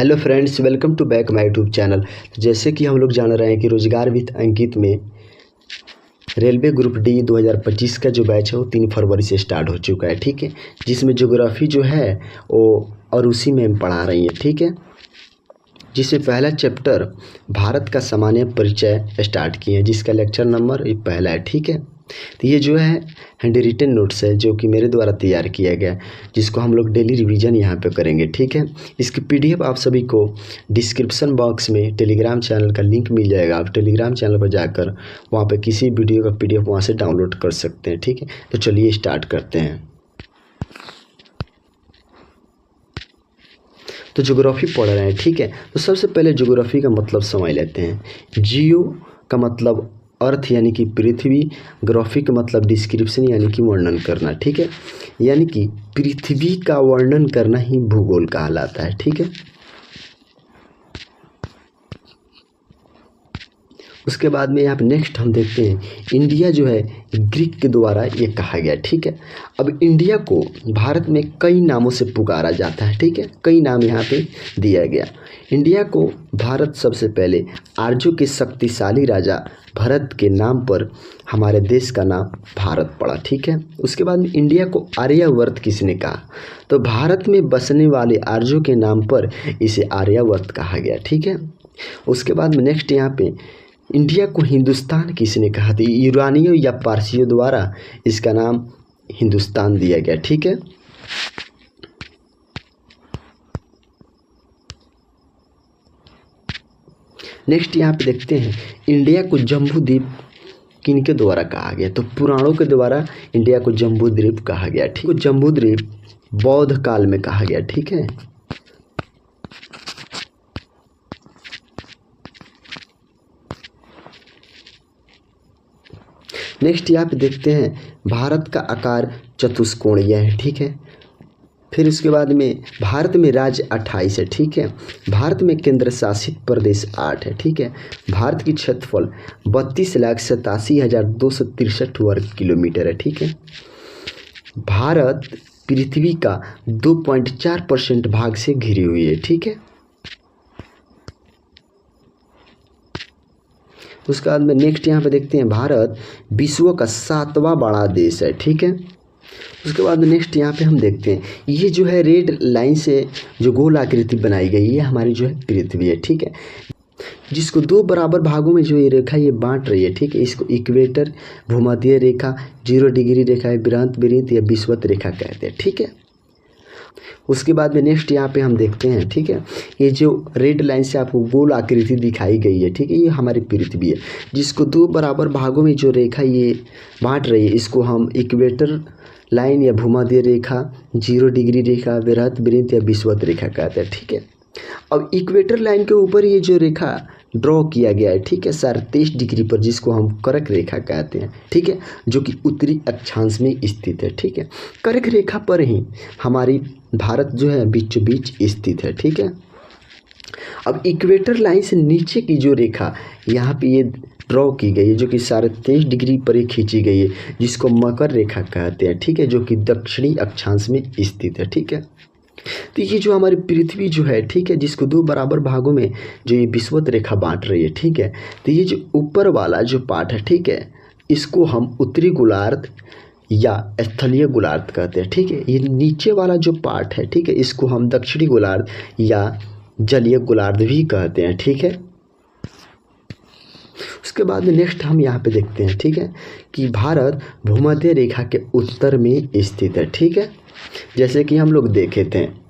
Hello friends, welcome to back my YouTube channel. जैसे कि हम लोग जान रहे हैं कि रोजगार विद अंकित में रेलवे ग्रुप डी 2025 का जो बैच है वो 3 फरवरी से स्टार्ट हो चुका है। ठीक है, जिसमें ज्योग्राफी जो है वो और उसी में हम पढ़ा रही है। ठीक है, जिसमें पहला चैप्टर भारत का सामान्य परिचय स्टार्ट किए हैं, जिसका लेक्चर नंबर ये पहला है। ठीक है, तो ये जो है हैंड रिटन नोट्स है जो कि मेरे द्वारा तैयार किया गया, जिसको हम लोग डेली रिवीजन यहाँ पे करेंगे। ठीक है, इसकी पीडीएफ आप सभी को डिस्क्रिप्शन बॉक्स में टेलीग्राम चैनल का लिंक मिल जाएगा। आप टेलीग्राम चैनल पर जाकर वहाँ पे किसी वीडियो का पीडीएफ वहाँ से डाउनलोड कर सकते हैं। ठीक है, तो चलिए स्टार्ट करते हैं। तो ज्योग्राफी पढ़ रहे हैं। ठीक है, तो सबसे पहले ज्योग्राफी का मतलब समझ लेते हैं। जियो का मतलब अर्थ यानी कि पृथ्वी, ग्राफी का मतलब डिस्क्रिप्शन यानी कि वर्णन करना। ठीक है, यानी कि पृथ्वी का वर्णन करना ही भूगोल कहलाता है। ठीक है, उसके बाद में यहाँ पे नेक्स्ट हम देखते हैं इंडिया जो है ग्रीक के द्वारा ये कहा गया। ठीक है, अब इंडिया को भारत में कई नामों से पुकारा जाता है। ठीक है, कई नाम यहाँ पे दिया गया। इंडिया को भारत सबसे पहले आर्यों के शक्तिशाली राजा भरत के नाम पर हमारे देश का नाम भारत पड़ा। ठीक है, उसके बाद में इंडिया को आर्यावर्त किसने कहा, तो भारत में बसने वाले आर्यों के नाम पर इसे आर्यावर्त कहा गया। ठीक है, उसके बाद में नेक्स्ट यहाँ पे इंडिया को हिंदुस्तान किसने कहा, था ईरानियों या पारसियों द्वारा इसका नाम हिंदुस्तान दिया गया। ठीक है, नेक्स्ट यहाँ पे देखते हैं इंडिया को जम्बू द्वीप किनके द्वारा कहा गया, तो पुराणों के द्वारा इंडिया को जम्बू द्वीप कहा गया। ठीक है, जम्बू द्वीप बौद्ध काल में कहा गया। ठीक है, नेक्स्ट यहाँ पे देखते हैं भारत का आकार चतुष्कोणीय है। ठीक है, फिर उसके बाद में भारत में राज्य 28 है। ठीक है, भारत में केंद्र शासित प्रदेश 8 है। ठीक है, भारत की क्षेत्रफल 32,87,263 वर्ग किलोमीटर है। ठीक है, भारत पृथ्वी का 2.4% भाग से घिरी हुई है। ठीक है, उसके बाद में नेक्स्ट यहाँ पे देखते हैं भारत विश्व का 7वां बड़ा देश है। ठीक है, उसके बाद में नेक्स्ट यहाँ पे हम देखते हैं ये जो है रेड लाइन से जो गोल आकृति बनाई गई है हमारी जो है पृथ्वी है। ठीक है, जिसको 2 बराबर भागों में जो ये रेखा ये बांट रही है। ठीक है, इसको इक्वेटर, भूमध्य रेखा, 0 डिग्री रेखा है, बृहत विषुवत या विषुवत रेखा कहते हैं। ठीक है, उसके बाद में नेक्स्ट यहाँ पे हम देखते हैं। ठीक है, ये जो रेड लाइन से आपको गोल आकृति दिखाई गई है। ठीक है, ये हमारी पृथ्वी है, जिसको 2 बराबर भागों में जो रेखा ये बांट रही है इसको हम इक्वेटर लाइन या भूमध्य रेखा, 0 डिग्री रेखा, बृहत विषुवत या विषुवत रेखा कहते हैं। ठीक है, अब इक्वेटर लाइन के ऊपर ये जो रेखा ड्रॉ किया गया है। ठीक है, 23.5 डिग्री पर, जिसको हम कर्क रेखा कहते हैं। ठीक है, जो कि उत्तरी अक्षांश में स्थित है। ठीक है, कर्क रेखा पर ही हमारी भारत जो है बीचों बीच स्थित है। ठीक है, अब इक्वेटर लाइन से नीचे की जो रेखा यहाँ पे ये ड्रॉ की गई है जो कि 23.5 डिग्री पर ही खींची गई है, जिसको मकर रेखा कहते हैं। ठीक है, जो कि दक्षिणी अक्षांश में स्थित है। ठीक है, तो ये जो हमारी पृथ्वी जो है, ठीक है, जिसको 2 बराबर भागों में जो ये विषुवत रेखा बांट रही है। ठीक है, तो ये जो ऊपर वाला जो पार्ट है, ठीक है, इसको हम उत्तरी गोलार्ध या स्थलीय गोलार्ध कहते हैं। ठीक है, ये नीचे वाला जो पार्ट है, ठीक है, इसको हम दक्षिणी गोलार्ध या जलीय गोलार्ध भी कहते हैं। ठीक है, उसके बाद में नेक्स्ट हम यहाँ पे देखते हैं। ठीक है, कि भारत भूमध्य रेखा के उत्तर में स्थित है। ठीक है, जैसे कि हम लोग देखे थे